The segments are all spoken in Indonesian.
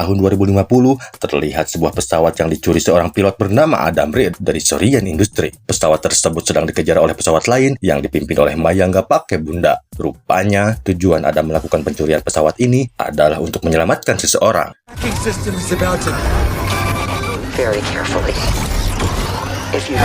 tahun 2050, terlihat sebuah pesawat yang dicuri seorang pilot bernama Adam Reed dari Sorian Industry. Pesawat tersebut sedang dikejar oleh pesawat lain yang dipimpin oleh Maya nggak pakai bunda. Rupanya, tujuan Adam melakukan pencurian pesawat ini adalah untuk menyelamatkan seseorang. Very carefully. If you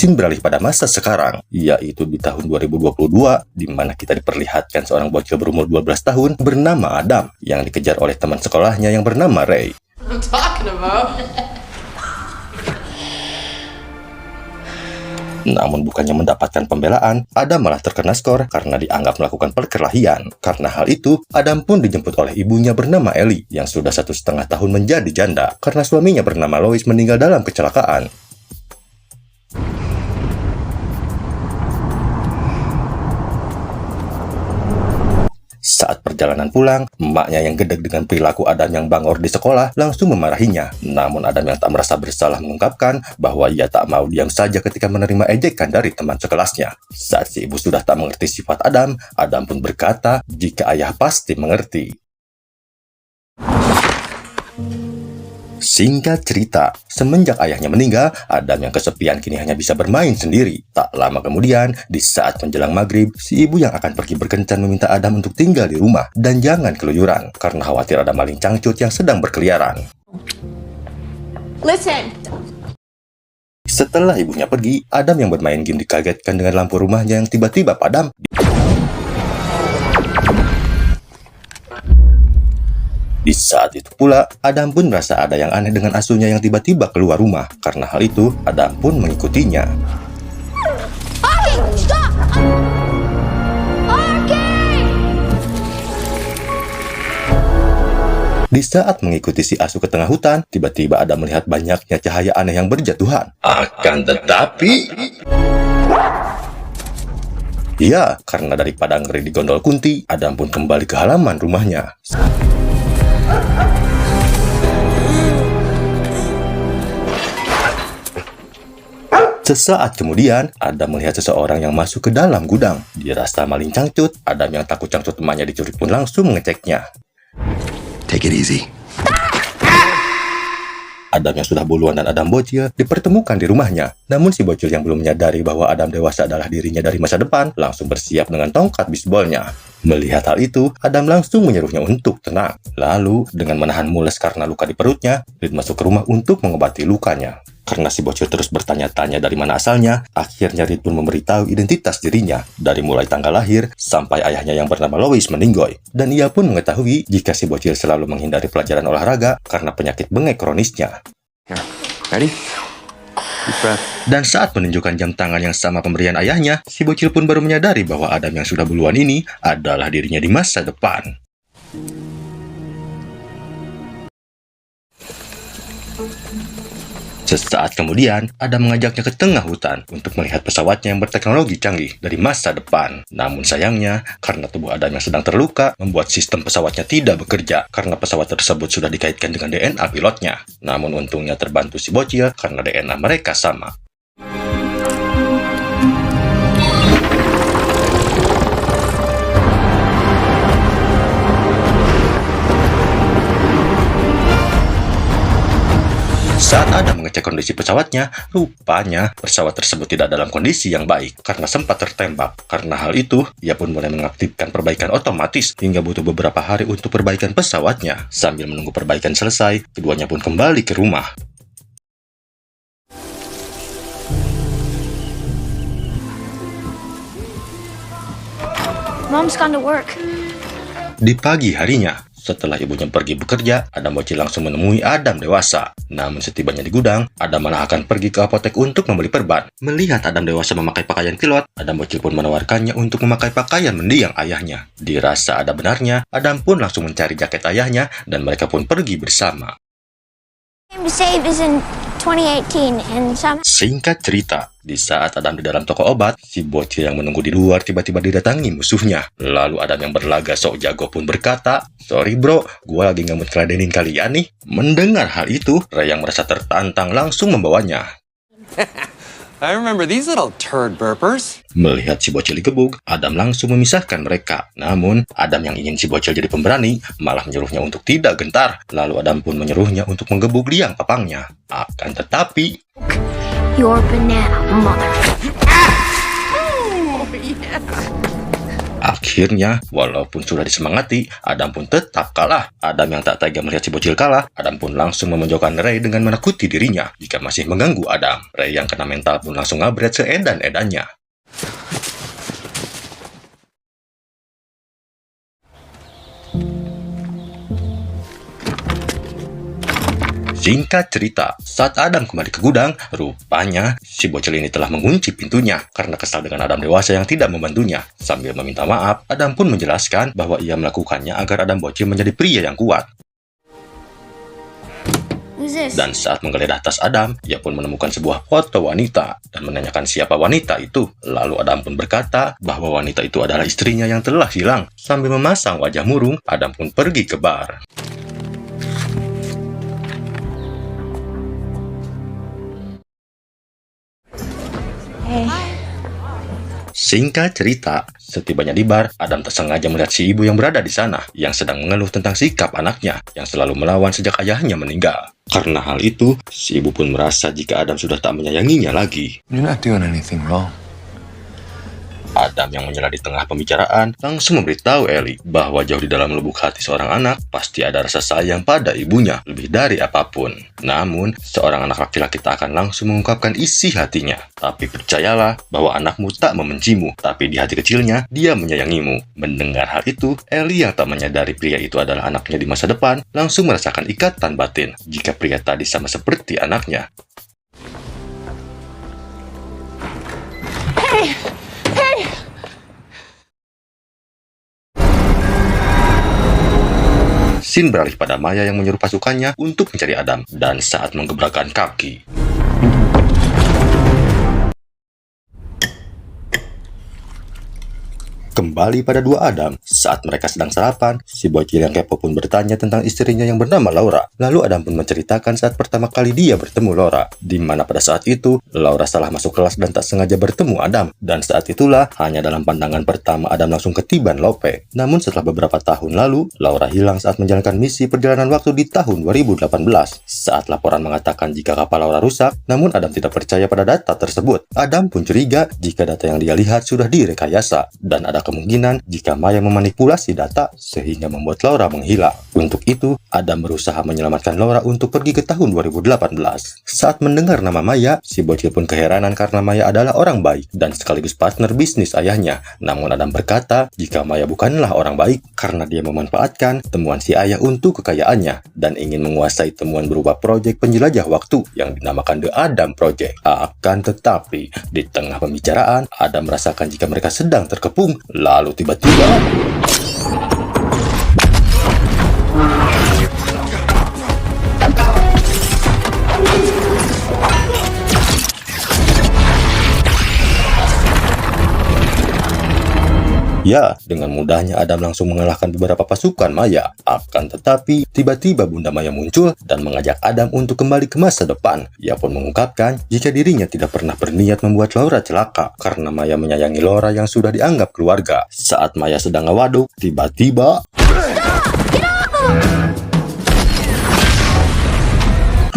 Scene beralih pada masa sekarang, yaitu di tahun 2022, di mana kita diperlihatkan seorang bocil berumur 12 tahun bernama Adam yang dikejar oleh teman sekolahnya yang bernama Ray. I'm talking about. Namun bukannya mendapatkan pembelaan, Adam malah terkena skor karena dianggap melakukan perkelahian. Karena hal itu, Adam pun dijemput oleh ibunya bernama Ellie yang sudah 1,5 tahun menjadi janda karena suaminya bernama Lois meninggal dalam kecelakaan. Saat perjalanan pulang, emaknya yang gedeg dengan perilaku Adam yang bangor di sekolah langsung memarahinya. Namun Adam yang tak merasa bersalah mengungkapkan bahwa ia tak mau diam saja ketika menerima ejekan dari teman sekelasnya. Saat si ibu sudah tak mengerti sifat Adam, Adam pun berkata jika ayah pasti mengerti. Singkat cerita, semenjak ayahnya meninggal, Adam yang kesepian kini hanya bisa bermain sendiri. Tak lama kemudian, di saat menjelang maghrib, si ibu yang akan pergi berkencan meminta Adam untuk tinggal di rumah dan jangan keluyuran, karena khawatir ada maling cangcut yang sedang berkeliaran. Listen. Setelah ibunya pergi, Adam yang bermain game dikagetkan dengan lampu rumahnya yang tiba-tiba padam. Di saat itu pula, Adam pun merasa ada yang aneh dengan asuhnya yang tiba-tiba keluar rumah. Karena hal itu, Adam pun mengikutinya. Okay, stop. Okay. Di saat mengikuti si asuh ke tengah hutan, tiba-tiba Adam melihat banyaknya cahaya aneh yang berjatuhan. Akan tetapi... Ya, karena dari padang ngeri di gondol Kunti, Adam pun kembali ke halaman rumahnya. Sesaat kemudian, Adam melihat seseorang yang masuk ke dalam gudang. Dirasa maling cangcut, Adam yang takut cangcut temannya dicuri pun langsung mengeceknya. Take it easy. Adam yang sudah buluan dan Adam bocil dipertemukan di rumahnya. Namun si bocil yang belum menyadari bahwa Adam dewasa adalah dirinya dari masa depan, langsung bersiap dengan tongkat bisbolnya. Melihat hal itu, Adam langsung menyuruhnya untuk tenang. Lalu, dengan menahan mules karena luka di perutnya, Reed masuk ke rumah untuk mengobati lukanya. Karena si bocil terus bertanya-tanya dari mana asalnya, akhirnya Reed pun memberitahu identitas dirinya, dari mulai tanggal lahir sampai ayahnya yang bernama Lois meninggoy. Dan ia pun mengetahui jika si bocil selalu menghindari pelajaran olahraga karena penyakit bengek kronisnya. Here. Ready? Deep breath. Dan saat menunjukkan jam tangan yang sama pemberian ayahnya, si bocil pun baru menyadari bahwa Adam yang sudah buluan ini adalah dirinya di masa depan. Sesaat kemudian, Adam mengajaknya ke tengah hutan untuk melihat pesawatnya yang berteknologi canggih dari masa depan. Namun sayangnya, karena tubuh Adam yang sedang terluka, membuat sistem pesawatnya tidak bekerja karena pesawat tersebut sudah dikaitkan dengan DNA pilotnya. Namun untungnya terbantu si bocil karena DNA mereka sama. Saat Adam mengecek kondisi pesawatnya, rupanya pesawat tersebut tidak dalam kondisi yang baik karena sempat tertembak. Karena hal itu, ia pun mulai mengaktifkan perbaikan otomatis hingga butuh beberapa hari untuk perbaikan pesawatnya. Sambil menunggu perbaikan selesai, keduanya pun kembali ke rumah. Mom's gone to work. Di pagi harinya, setelah ibunya pergi bekerja, Adam bocil langsung menemui Adam dewasa. Namun setibanya di gudang, Adam malah akan pergi ke apotek untuk membeli perban. Melihat Adam dewasa memakai pakaian pilot, Adam bocil pun menawarkannya untuk memakai pakaian mendiang ayahnya. Dirasa ada benarnya, Adam pun langsung mencari jaket ayahnya dan mereka pun pergi bersama. Game to save is in 2018 and some... Singkat cerita, di saat Adam di dalam toko obat, si bocil yang menunggu di luar tiba-tiba didatangi musuhnya. Lalu Adam yang berlaga sok jago pun berkata, "Sorry bro, gua lagi nggak mau ngeladenin kalian nih." Mendengar hal itu, Ray yang merasa tertantang langsung membawanya. I remember these little turd burpers. Melihat si bocil digebuk, Adam langsung memisahkan mereka. Namun, Adam yang ingin si bocil jadi pemberani, malah menyuruhnya untuk tidak gentar. Lalu Adam pun menyuruhnya untuk menggebuk liang papangnya. Akan tetapi, Your banana, mother. akhirnya, walaupun sudah disemangati, Adam pun tetap kalah. Adam yang tak tega melihat si bocil kalah, Adam pun langsung memojokkan Ray dengan menakuti dirinya jika masih mengganggu Adam. Ray yang kena mental pun langsung ngabret seedan-edannya. Singkat cerita, saat Adam kembali ke gudang, rupanya si bocil ini telah mengunci pintunya karena kesal dengan Adam dewasa yang tidak membantunya. Sambil meminta maaf, Adam pun menjelaskan bahwa ia melakukannya agar Adam bocil menjadi pria yang kuat. Who's this? Dan saat menggeledah tas Adam, ia pun menemukan sebuah foto wanita dan menanyakan siapa wanita itu. Lalu Adam pun berkata bahwa wanita itu adalah istrinya yang telah hilang. Sambil memasang wajah murung, Adam pun pergi ke bar. Hey. Singkat cerita, setibanya di bar, Adam tak sengaja melihat si ibu yang berada di sana, yang sedang mengeluh tentang sikap anaknya, yang selalu melawan sejak ayahnya meninggal. Karena hal itu, si ibu pun merasa jika Adam sudah tak menyayanginya lagi. You're not doing anything wrong. Adam yang menyela di tengah pembicaraan langsung memberitahu Ellie bahwa jauh di dalam lubuk hati seorang anak pasti ada rasa sayang pada ibunya lebih dari apapun. Namun, seorang anak laki-laki tak akan langsung mengungkapkan isi hatinya. Tapi percayalah bahwa anakmu tak membencimu, tapi di hati kecilnya dia menyayangimu. Mendengar hal itu, Ellie yang tak menyadari pria itu adalah anaknya di masa depan langsung merasakan ikatan batin jika pria tadi sama seperti anaknya. Scene beralih pada Maya yang menyuruh pasukannya untuk mencari Adam, dan saat menggebrakan kaki. Kembali pada dua Adam, saat mereka sedang sarapan, si bocil yang kepo pun bertanya tentang istrinya yang bernama Laura. Lalu Adam pun menceritakan saat pertama kali dia bertemu Laura, di mana pada saat itu, Laura salah masuk kelas dan tak sengaja bertemu Adam. Dan saat itulah, hanya dalam pandangan pertama Adam langsung ketiban Lope. Namun setelah beberapa tahun lalu, Laura hilang saat menjalankan misi perjalanan waktu di tahun 2018. Saat laporan mengatakan jika kapal Laura rusak, namun Adam tidak percaya pada data tersebut. Adam pun curiga jika data yang dia lihat sudah direkayasa, dan ada kemungkinan jika Maya memanipulasi data sehingga membuat Laura menghilang. Untuk itu, Adam berusaha menyelamatkan Laura untuk pergi ke tahun 2018. Saat mendengar nama Maya, si bocil pun keheranan karena Maya adalah orang baik dan sekaligus partner bisnis ayahnya. Namun Adam berkata jika Maya bukanlah orang baik karena dia memanfaatkan temuan si ayah untuk kekayaannya dan ingin menguasai temuan berupa proyek penjelajah waktu yang dinamakan The Adam Project. Akan tetapi, di tengah pembicaraan, Adam merasakan jika mereka sedang terkepung. Lalu tiba-tiba ya, dengan mudahnya Adam langsung mengalahkan beberapa pasukan Maya. Akan tetapi, tiba-tiba Bunda Maya muncul dan mengajak Adam untuk kembali ke masa depan. Ia pun mengungkapkan jika dirinya tidak pernah berniat membuat Laura celaka karena Maya menyayangi Laura yang sudah dianggap keluarga. Saat Maya sedang ngewaduk, tiba-tiba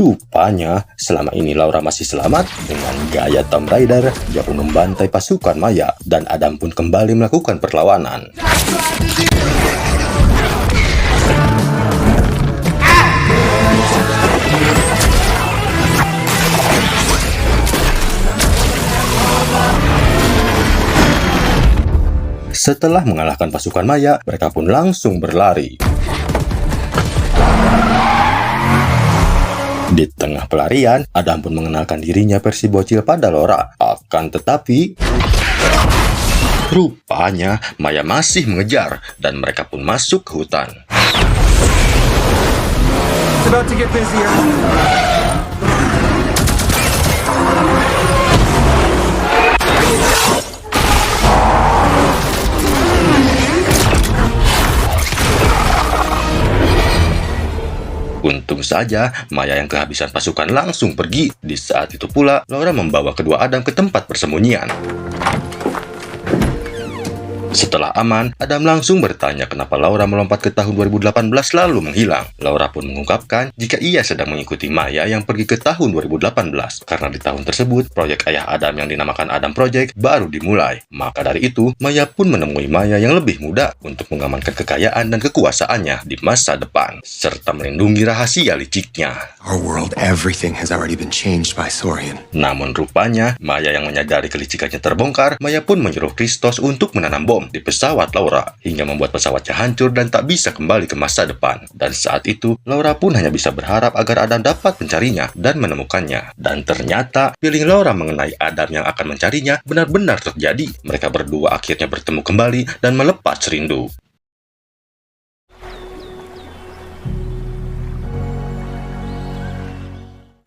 rupanya, selama ini Laura masih selamat. Dengan gaya Tomb Raider, dia pun membantai pasukan Maya, dan Adam pun kembali melakukan perlawanan. Setelah mengalahkan pasukan Maya, mereka pun langsung berlari. Di tengah pelarian, Adam pun mengenalkan dirinya versi bocil pada Laura. Akan tetapi, rupanya Maya masih mengejar dan mereka pun masuk ke hutan. It's about to get busier. Untung Tentu saja, Maya yang kehabisan pasukan langsung pergi. Di saat itu pula, Laura membawa kedua Adam ke tempat persembunyian. Setelah aman, Adam langsung bertanya kenapa Laura melompat ke tahun 2018 lalu menghilang. Laura pun mengungkapkan jika ia sedang mengikuti Maya yang pergi ke tahun 2018. Karena di tahun tersebut, proyek ayah Adam yang dinamakan Adam Project baru dimulai. Maka dari itu, Maya pun menemui Maya yang lebih muda untuk mengamankan kekayaan dan kekuasaannya di masa depan, serta melindungi rahasia liciknya. Our world, everything has already been changed by Saurian. Namun rupanya, Maya yang menyadari kelicikannya terbongkar, Maya pun menyuruh Christos untuk menanam bom di pesawat Laura, hingga membuat pesawatnya hancur dan tak bisa kembali ke masa depan. Dan saat itu, Laura pun hanya bisa berharap agar Adam dapat mencarinya dan menemukannya. Dan ternyata, feeling Laura mengenai Adam yang akan mencarinya benar-benar terjadi. Mereka berdua akhirnya bertemu kembali dan melepas rindu.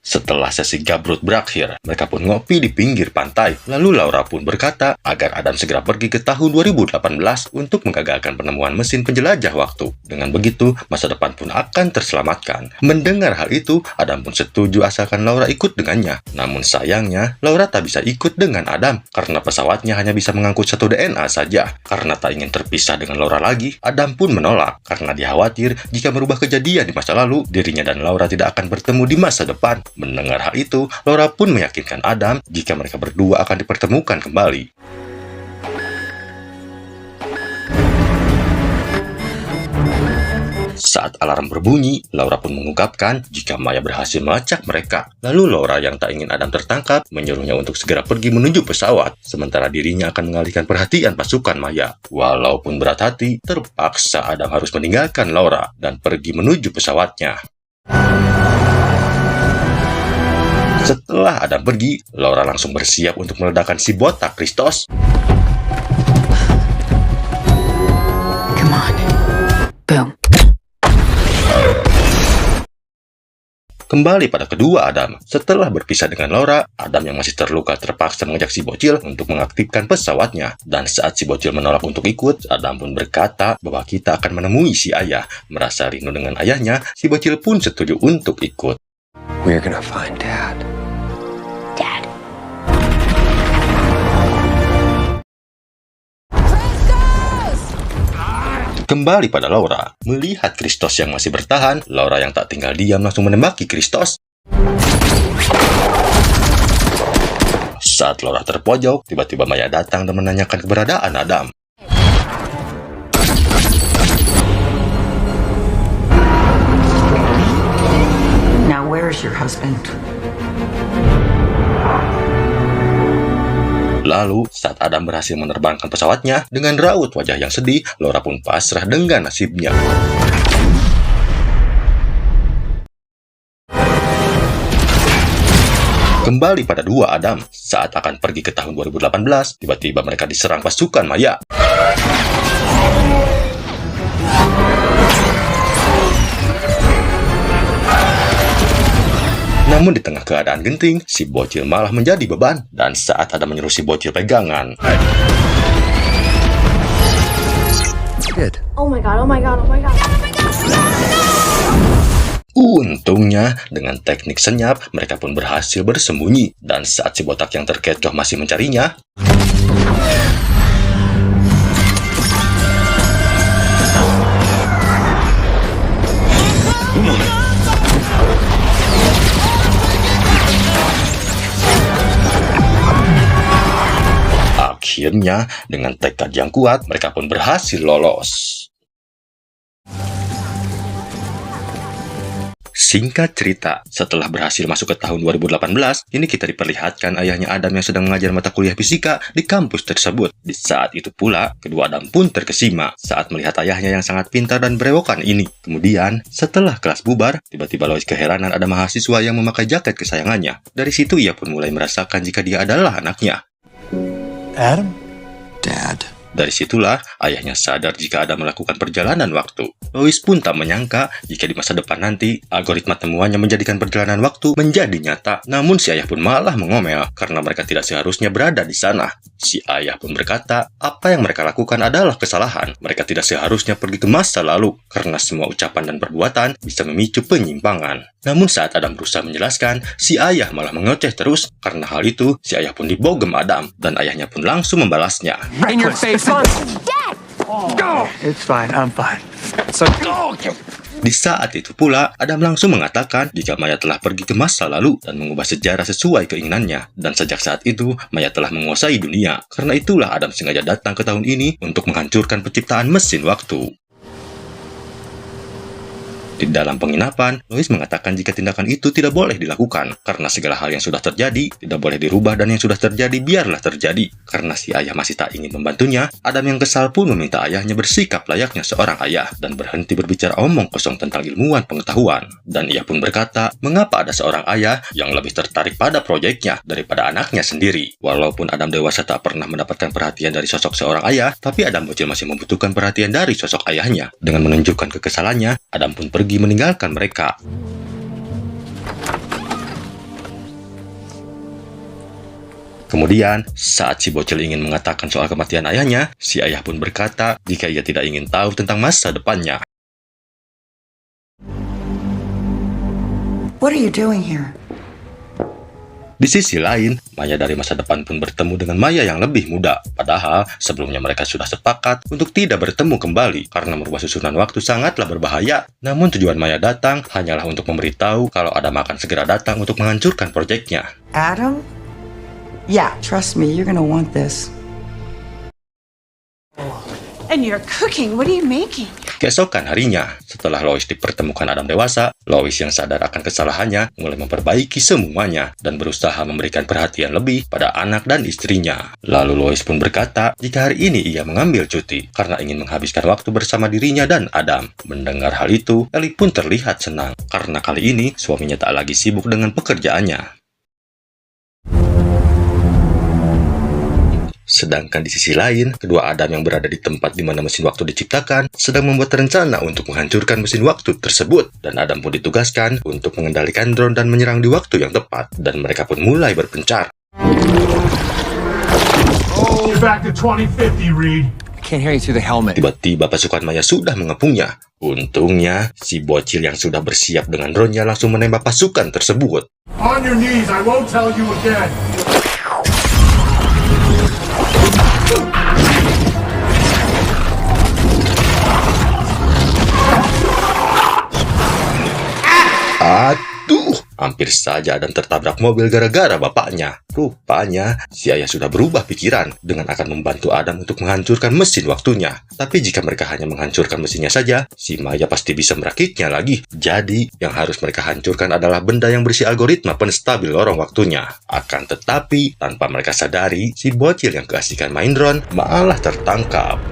Setelah sesi gabrut berakhir, mereka pun ngopi di pinggir pantai. Lalu Laura pun berkata agar Adam segera pergi ke tahun 2018 untuk menggagalkan penemuan mesin penjelajah waktu. Dengan begitu, masa depan pun akan terselamatkan. Mendengar hal itu, Adam pun setuju asalkan Laura ikut dengannya. Namun sayangnya, Laura tak bisa ikut dengan Adam karena pesawatnya hanya bisa mengangkut 1 DNA saja. Karena tak ingin terpisah dengan Laura lagi, Adam pun menolak karena dia khawatir jika merubah kejadian di masa lalu, dirinya dan Laura tidak akan bertemu di masa depan. Mendengar hal itu, Laura pun meyakinkan Adam jika mereka berdua akan dipertemukan kembali. Saat alarm berbunyi, Laura pun mengungkapkan jika Maya berhasil melacak mereka. Lalu Laura yang tak ingin Adam tertangkap menyuruhnya untuk segera pergi menuju pesawat, sementara dirinya akan mengalihkan perhatian pasukan Maya. Walaupun berat hati, terpaksa Adam harus meninggalkan Laura dan pergi menuju pesawatnya. Setelah Adam pergi, Laura langsung bersiap untuk meledakkan si botak Christos. Come on. Boom. Kembali pada kedua Adam. Setelah berpisah dengan Laura, Adam yang masih terluka terpaksa mengajak si bocil untuk mengaktifkan pesawatnya. Dan saat si bocil menolak untuk ikut, Adam pun berkata bahwa kita akan menemui si ayah. Merasa rindu dengan ayahnya, si bocil pun setuju untuk ikut. We're gonna find Dad. Dad. Kembali pada Laura. Melihat Christos yang masih bertahan, Laura yang tak tinggal diam langsung menembaki Christos. Saat Laura terpojok, tiba-tiba Maya datang dan menanyakan keberadaan Adam. Now where's your husband? Lalu, saat Adam berhasil menerbangkan pesawatnya, dengan raut wajah yang sedih, Laura pun pasrah dengan nasibnya. Kembali pada dua Adam, saat akan pergi ke tahun 2018, tiba-tiba mereka diserang pasukan Maya. Namun di tengah keadaan genting, si bocil malah menjadi beban. Dan saat Adam menyuruh si bocil pegangan, Good. Oh my god, oh my god, oh my god. Oh my god! untungnya dengan teknik senyap mereka pun berhasil bersembunyi. Dan saat si botak yang terkecoh masih mencarinya, akhirnya, dengan tekad yang kuat, mereka pun berhasil lolos. Singkat cerita, setelah berhasil masuk ke tahun 2018, kini kita diperlihatkan ayahnya Adam yang sedang mengajar mata kuliah fisika di kampus tersebut. Di saat itu pula, kedua Adam pun terkesima saat melihat ayahnya yang sangat pintar dan berewokan ini. Kemudian, setelah kelas bubar, tiba-tiba Lois keheranan ada mahasiswa yang memakai jaket kesayangannya. Dari situ ia pun mulai merasakan jika dia adalah anaknya. Adam? Dad. Dari situlah ayahnya sadar jika Adam melakukan perjalanan waktu. Lois pun tak menyangka jika di masa depan nanti algoritma temuannya menjadikan perjalanan waktu menjadi nyata. Namun si ayah pun malah mengomel karena mereka tidak seharusnya berada di sana. Si ayah pun berkata, apa yang mereka lakukan adalah kesalahan. Mereka tidak seharusnya pergi ke masa lalu karena semua ucapan dan perbuatan bisa memicu penyimpangan. Namun saat Adam berusaha menjelaskan, si ayah malah mengoceh terus. Karena hal itu, si ayah pun dibogem Adam dan ayahnya pun langsung membalasnya. In your face. Dad! It's fine. I'm fine. So go. Di saat itu pula, Adam langsung mengatakan jika Maya telah pergi ke masa lalu dan mengubah sejarah sesuai keinginannya. Dan sejak saat itu, Maya telah menguasai dunia. Karena itulah Adam sengaja datang ke tahun ini untuk menghancurkan penciptaan mesin waktu. Di dalam penginapan, Lois mengatakan jika tindakan itu tidak boleh dilakukan karena segala hal yang sudah terjadi tidak boleh dirubah dan yang sudah terjadi biarlah terjadi. Karena si ayah masih tak ingin membantunya, Adam yang kesal pun meminta ayahnya bersikap layaknya seorang ayah dan berhenti berbicara omong kosong tentang ilmuwan pengetahuan. Dan ia pun berkata, mengapa ada seorang ayah yang lebih tertarik pada proyeknya daripada anaknya sendiri. Walaupun Adam dewasa tak pernah mendapatkan perhatian dari sosok seorang ayah, tapi Adam bocil masih membutuhkan perhatian dari sosok ayahnya. Dengan menunjukkan kekesalannya, Adam pun pergi meninggalkan mereka. Kemudian, saat si bocil ingin mengatakan soal kematian ayahnya, si ayah pun berkata jika ia tidak ingin tahu tentang masa depannya. What are you doing here? Di sisi lain, Maya dari masa depan pun bertemu dengan Maya yang lebih muda. Padahal, sebelumnya mereka sudah sepakat untuk tidak bertemu kembali karena merubah susunan waktu sangatlah berbahaya. Namun tujuan Maya datang hanyalah untuk memberitahu kalau Adam akan segera datang untuk menghancurkan proyeknya. Adam? Yeah, trust me, you're gonna want this. And you're cooking. What are you making? Keesokan harinya, setelah Lois dipertemukan Adam dewasa, Lois yang sadar akan kesalahannya mulai memperbaiki semuanya dan berusaha memberikan perhatian lebih pada anak dan istrinya. Lalu Lois pun berkata jika hari ini ia mengambil cuti karena ingin menghabiskan waktu bersama dirinya dan Adam. Mendengar hal itu, Ellie pun terlihat senang karena kali ini suaminya tak lagi sibuk dengan pekerjaannya. Sedangkan di sisi lain, kedua Adam yang berada di tempat di mana mesin waktu diciptakan sedang membuat rencana untuk menghancurkan mesin waktu tersebut. Dan Adam pun ditugaskan untuk mengendalikan drone dan menyerang di waktu yang tepat. Dan mereka pun mulai berpencar. You're back to 2050, Reed. I can't hear you through the helmet. Tiba-tiba pasukan Maya sudah mengepungnya. Untungnya, si bocil yang sudah bersiap dengan drone-nya langsung menembak pasukan tersebut. On your knees, I won't tell you again. Aduh, hampir saja Adam tertabrak mobil gara-gara bapaknya. Rupanya, si ayah sudah berubah pikiran dengan akan membantu Adam untuk menghancurkan mesin waktunya. Tapi jika mereka hanya menghancurkan mesinnya saja, si Maya pasti bisa merakitnya lagi. Jadi, yang harus mereka hancurkan adalah benda yang berisi algoritma penstabil lorong waktunya. Akan tetapi, tanpa mereka sadari, si bocil yang keasikan main drone malah tertangkap.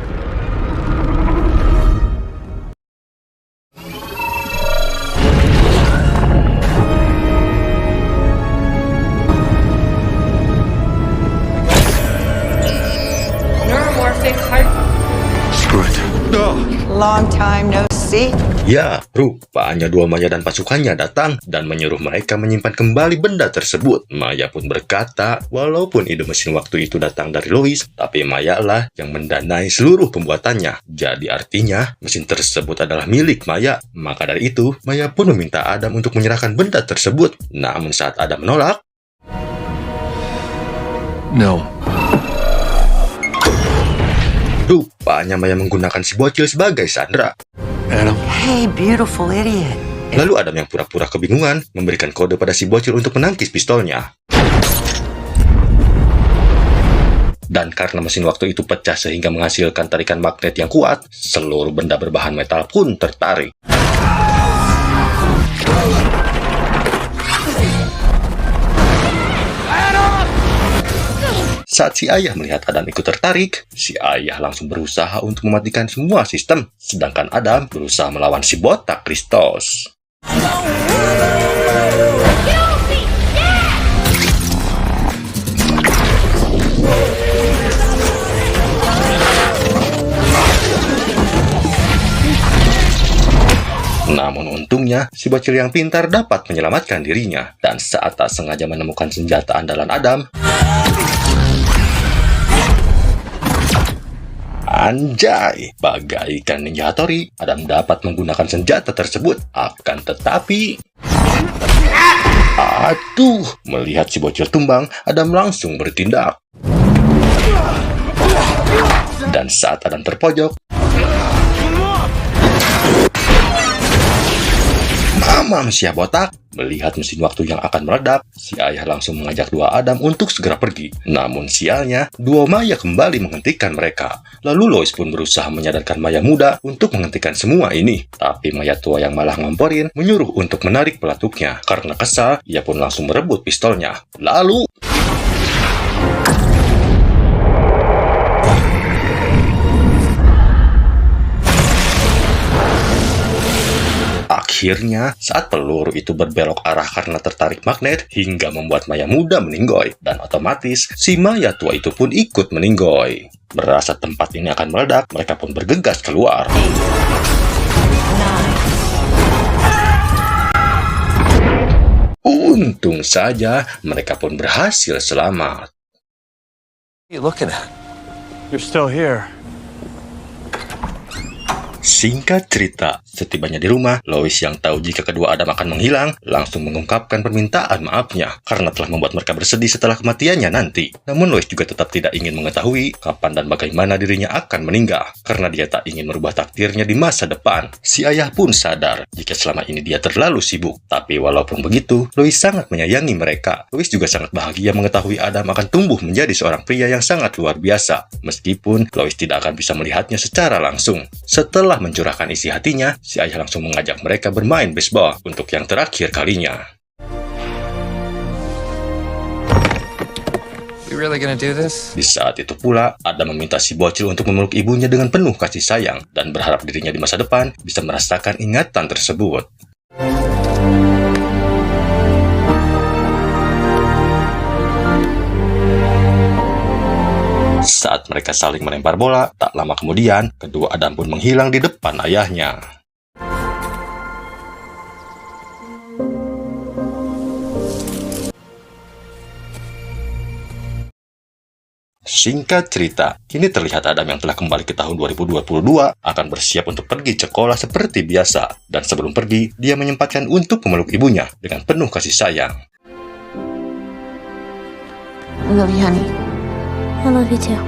Long time no see. Ya, rupanya dua Maya dan pasukannya datang dan menyuruh mereka menyimpan kembali benda tersebut. Maya pun berkata, walaupun ide mesin waktu itu datang dari Lois, tapi Maya lah yang mendanai seluruh pembuatannya. Jadi artinya, mesin tersebut adalah milik Maya. Maka dari itu, Maya pun meminta Adam untuk menyerahkan benda tersebut. Namun saat Adam menolak, No. rupanya Maya menggunakan si bocil sebagai sandera. Adam. Hey, beautiful idiot. Lalu Adam yang pura-pura kebingungan memberikan kode pada si bocil untuk menangkis pistolnya. Dan karena mesin waktu itu pecah sehingga menghasilkan tarikan magnet yang kuat, seluruh benda berbahan metal pun tertarik. Saat si ayah melihat Adam ikut tertarik, si ayah langsung berusaha untuk mematikan semua sistem, sedangkan Adam berusaha melawan si botak Kristos. Namun untungnya, si bocil yang pintar dapat menyelamatkan dirinya. Dan saat tak sengaja menemukan senjata andalan Adam, anjay, bagaikan ninja Hattori, Adam dapat menggunakan senjata tersebut. Akan tetapi, aduh, melihat si bocil tumbang, Adam langsung bertindak. Dan saat Adam terpojok, mamam siap botak. Melihat mesin waktu yang akan meledak, si ayah langsung mengajak dua Adam untuk segera pergi. Namun sialnya, dua Maya kembali menghentikan mereka. Lalu Lois pun berusaha menyadarkan Maya muda untuk menghentikan semua ini. Tapi Maya tua yang malah ngomporin menyuruh untuk menarik pelatuknya. Karena kesal, ia pun langsung merebut pistolnya. Lalu akhirnya, saat peluru itu berbelok arah karena tertarik magnet hingga membuat Maya muda meninggoy. Dan otomatis, si Maya tua itu pun ikut meninggoy. Merasa tempat ini akan meledak, mereka pun bergegas keluar. Untung saja, mereka pun berhasil selamat. What are you looking at? You're still here. Singkat cerita, setibanya di rumah, Lois yang tahu jika kedua Adam akan menghilang, langsung mengungkapkan permintaan maafnya karena telah membuat mereka bersedih setelah kematiannya nanti. Namun Lois juga tetap tidak ingin mengetahui kapan dan bagaimana dirinya akan meninggal, karena dia tak ingin merubah takdirnya di masa depan. Si ayah pun sadar jika selama ini dia terlalu sibuk. Tapi walaupun begitu, Lois sangat menyayangi mereka. Lois juga sangat bahagia mengetahui Adam akan tumbuh menjadi seorang pria yang sangat luar biasa, meskipun Lois tidak akan bisa melihatnya secara langsung. Setelah mencurahkan isi hatinya, si ayah langsung mengajak mereka bermain baseball untuk yang terakhir kalinya. You really gonna do this? Di saat itu pula, Adam meminta si bocil untuk memeluk ibunya dengan penuh kasih sayang dan berharap dirinya di masa depan bisa merasakan ingatan tersebut. Saat mereka saling melempar bola, tak lama kemudian, kedua Adam pun menghilang di depan ayahnya. Singkat cerita, kini terlihat Adam yang telah kembali ke tahun 2022 akan bersiap untuk pergi sekolah seperti biasa. Dan sebelum pergi, dia menyempatkan untuk memeluk ibunya dengan penuh kasih sayang. I love you, honey. I love you too.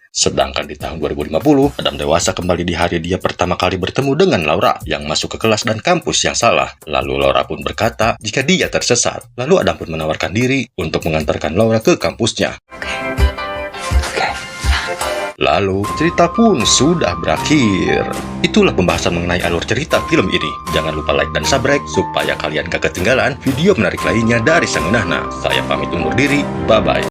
Sedangkan di tahun 2050, Adam dewasa kembali di hari dia pertama kali bertemu dengan Laura yang masuk ke kelas dan kampus yang salah. Lalu Laura pun berkata jika dia tersesat. Lalu Adam pun menawarkan diri untuk mengantarkan Laura ke kampusnya. Lalu, cerita pun sudah berakhir. Itulah pembahasan mengenai alur cerita film ini. Jangan lupa like dan subscribe supaya kalian gak ketinggalan video menarik lainnya dari Sang Nahna. Saya pamit undur diri, bye-bye.